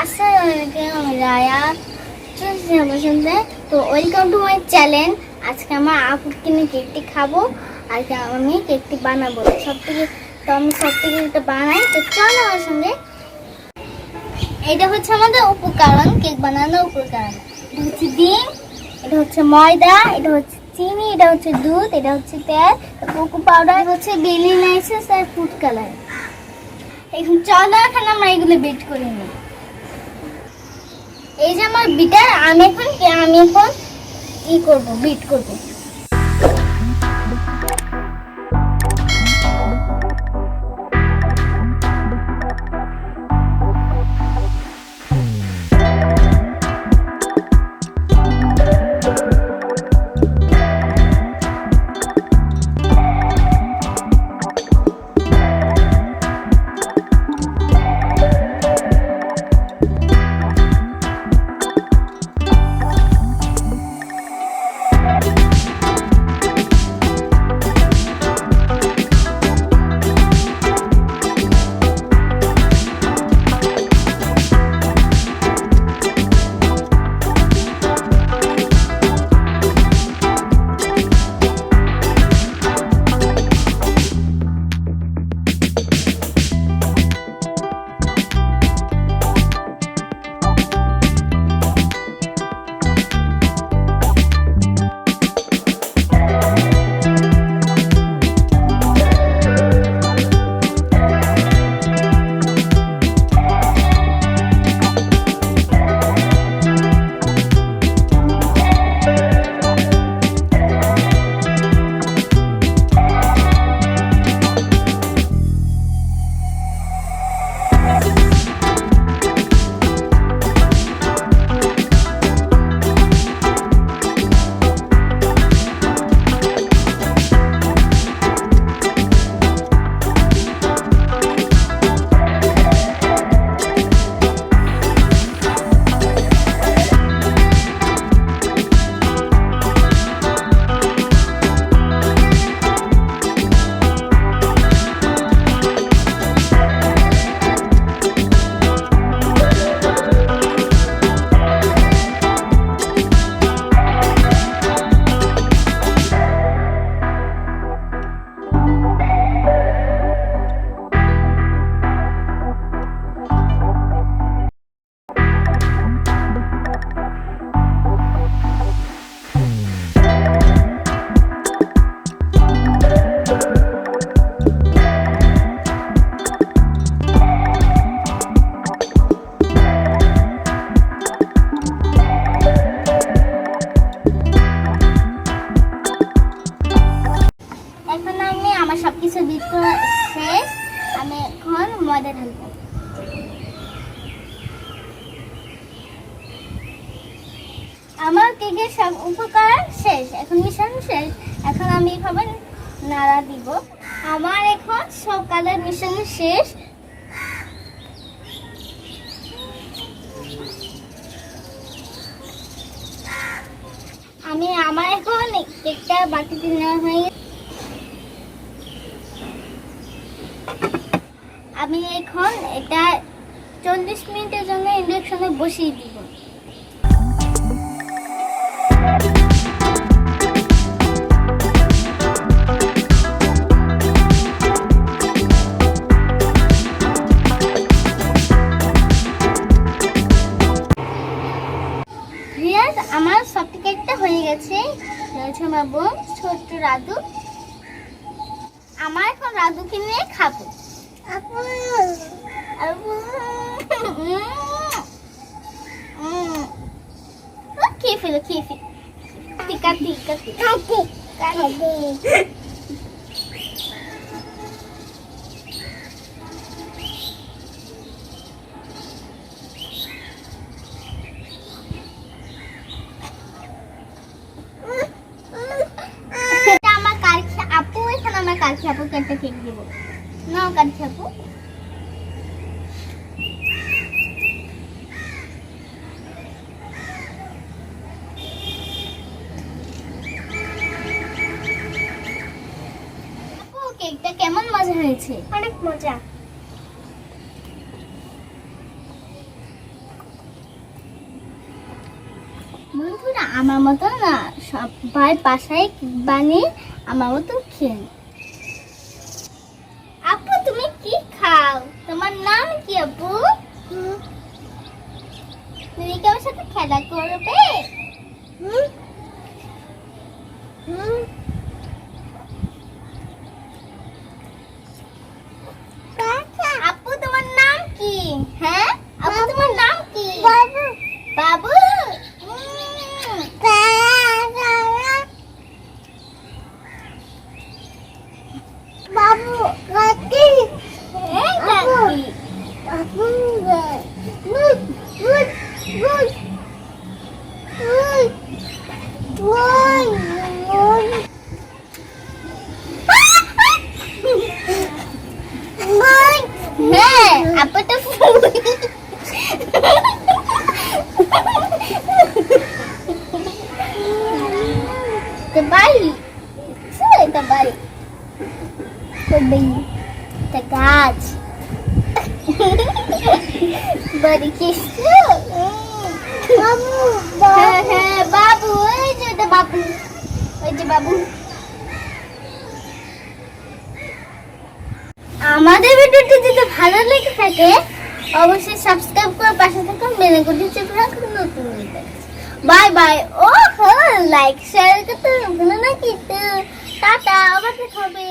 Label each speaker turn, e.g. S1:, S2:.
S1: আসসালামু আলাইকুম, আমি রায়া। পছন্দে তো ওয়েলকাম টু মাই চ্যানেল। আজকে আমার আপুর কিনে কেকটি খাবো আর আমি কেকটি বানাবো। আমি সব থেকে এটা বানাই, তো চলো আমার সঙ্গে। এটা হচ্ছে আমাদের উপকরণ, কেক বানানোর উপকরণ। এটা হচ্ছে ডিম, এটা হচ্ছে ময়দা, এটা হচ্ছে চিনি, এটা হচ্ছে দুধ, এটা হচ্ছে তেল, কোকো পাউডার, হচ্ছে ভ্যানিলা এসেন্স আর ফুড কালার। এখন চলো এখন আমরা এগুলো বিট করে নিই। এই যে আমার বিটার, আমি এখন বিট করবো। আমার সবকিছু বিট করা শেষ, আমি এখন ময়দা ঢালবো। আমার কেকের সব উপকরণ শেষ, এখন মিশানো শেষ। এখন আমি এভাবে নাড়া দিব। আমার এখন সব কালার মিশানো শেষ। আমার এখন কেকটা বাটিতে নেওয়া হয়ে গেছে। আমি এখন এটা 40 মিনিটের জন্য ইন্ডাকশনে বসিয়ে দিব। আমার সফট কেকটা হয়ে গেছে। আমার বোন ছোট্ট রাধু, আমার এখন রাধুকে নিয়ে খাবো। খেয়ে ফেলো। আমার কালকে আপুকে একটা কেক দেবো না, কালকে আপু কেকটা কেমন মজা হয়েছে?
S2: অনেক মজা।
S1: বন্ধুরা আমার মতো না সবাই বাসায় বানিয়ে আমার মতো খেয়ে। আপু তুমি কি খাও? তোমার নাম কি আপু? তুমি কি আমার সাথে খেলা করবে? আপু তোমার নাম কি? হ্যাঁ আপু তোমার নাম কি? বাবু। বাবু বাবু কাকি। এই কাকি আপু গুড গুড গুড হ্যাঁ আপু তো বাড়ি এটা বাড়ি এটা গাছ বাড়ি কিছু বাবু। হ্যাঁ হ্যাঁ বাবু ওই যে ওটা বাবু ওই যে বাবু। আমাদের ভিডিওটি যদি ভালো লেগে থাকে অবশ্যই সাবস্ক্রাইব করে পাশে থাকুন, বেল আইকনটি চেপে রাখুন নতুন ভিডিও। Bye bye. ও লাইক শেয়ার করতে ভুলো না কিন্তু। টাটা, আবার দেখা হবে।